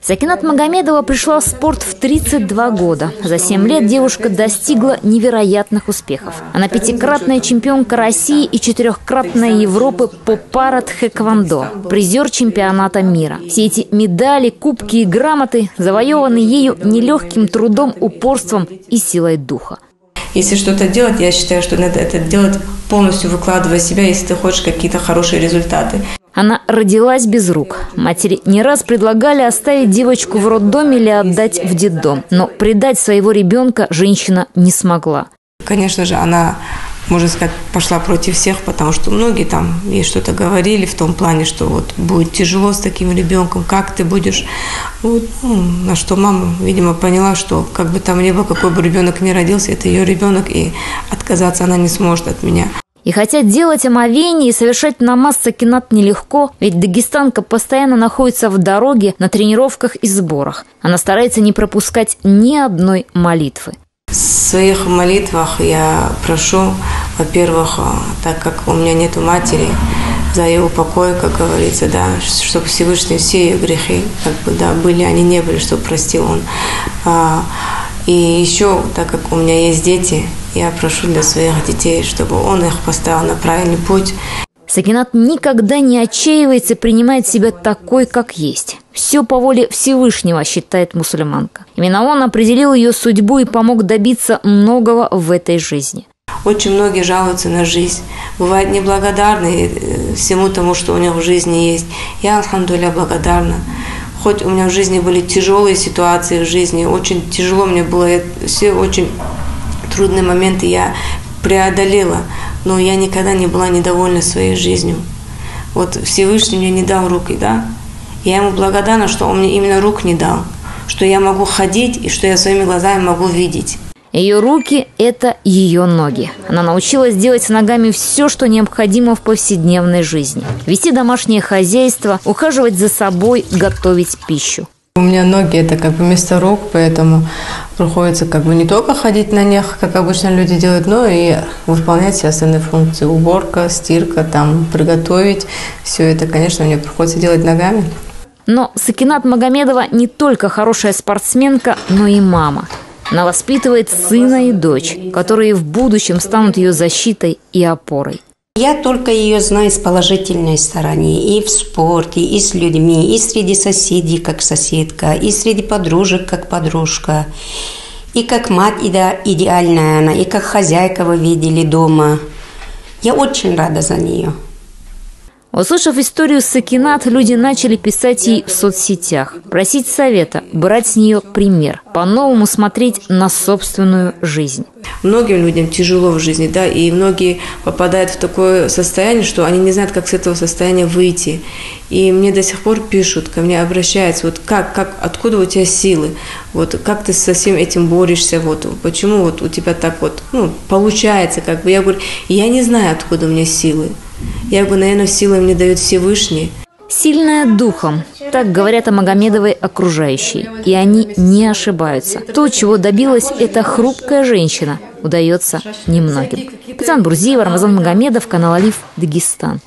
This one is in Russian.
Сакинат Магомедова пришла в спорт в 32 года. За 7 лет девушка достигла невероятных успехов. Она пятикратная чемпионка России и 4-кратная Европы по пара-тхэквондо, призер чемпионата мира. Все эти медали, кубки и грамоты завоеваны ею нелегким трудом, упорством и силой духа. Если что-то делать, я считаю, что надо это делать полностью, выкладывая себя, если ты хочешь какие-то хорошие результаты. Она родилась без рук. Матери не раз предлагали оставить девочку в роддоме или отдать в детдом. Но предать своего ребенка женщина не смогла. Конечно же, она, можно сказать, пошла против всех, потому что многие там ей что-то говорили в том плане, что вот будет тяжело с таким ребенком, как ты будешь. Вот, на что мама, видимо, поняла, что как бы там ни был, какой бы ребенок ни родился, это ее ребенок, и отказаться она не сможет от меня. И хотя делать омовение и совершать намаз Сакинат нелегко, ведь дагестанка постоянно находится в дороге, на тренировках и сборах. Она старается не пропускать ни одной молитвы. В своих молитвах я прошу, во-первых, так как у меня нету матери, за ее упокой, как говорится, да, чтобы Всевышний все ее грехи, как бы, да, были, они не были, чтобы простил он. И еще, так как у меня есть дети, я прошу для своих детей, чтобы он их поставил на правильный путь. Сакинат никогда не отчаивается и принимает себя такой, как есть. Все по воле Всевышнего, считает мусульманка. Именно он определил ее судьбу и помог добиться многого в этой жизни. Очень многие жалуются на жизнь, бывают неблагодарны всему тому, что у них в жизни есть. Я, альхамдулилля, благодарна. Хоть у меня в жизни были тяжелые ситуации в жизни, очень тяжело мне было, все очень трудные моменты я преодолела, но я никогда не была недовольна своей жизнью. Вот Всевышний мне не дал руки, да? Я ему благодарна, что он мне именно рук не дал, что я могу ходить и что я своими глазами могу видеть. Ее руки – это ее ноги. Она научилась делать с ногами все, что необходимо в повседневной жизни. Вести домашнее хозяйство, ухаживать за собой, готовить пищу. У меня ноги – это как бы вместо рук, поэтому приходится как бы не только ходить на них, как обычно люди делают, но и выполнять все остальные функции. Уборка, стирка, там, приготовить. Все это, конечно, мне приходится делать ногами. Но Сакинат Магомедова не только хорошая спортсменка, но и мама. Она воспитывает сына и дочь, которые в будущем станут ее защитой и опорой. Я только ее знаю с положительной стороны. И в спорте, и с людьми, и среди соседей, как соседка, и среди подружек, как подружка. И как мать идеальная она, и как хозяйка вы видели дома. Я очень рада за нее. Услышав историю Сакинат, люди начали писать ей в соцсетях, просить совета, брать с нее пример, по-новому смотреть на собственную жизнь. Многим людям тяжело в жизни, да, и многие попадают в такое состояние, что они не знают, как с этого состояния выйти. И мне до сих пор пишут, ко мне обращаются, вот откуда у тебя силы, вот как ты со всем этим борешься, вот почему вот у тебя так вот, получается, как бы. Я говорю, я не знаю, откуда у меня силы. Я говорю, наверное, силы мне дает Всевышний. Сильная духом, так говорят о Магомедовой окружающие. И они не ошибаются. То, чего добилась эта хрупкая женщина, удается немногим. Пацан Бурзиева, Рамазан Магомедов, канал Алиф, Дагестан.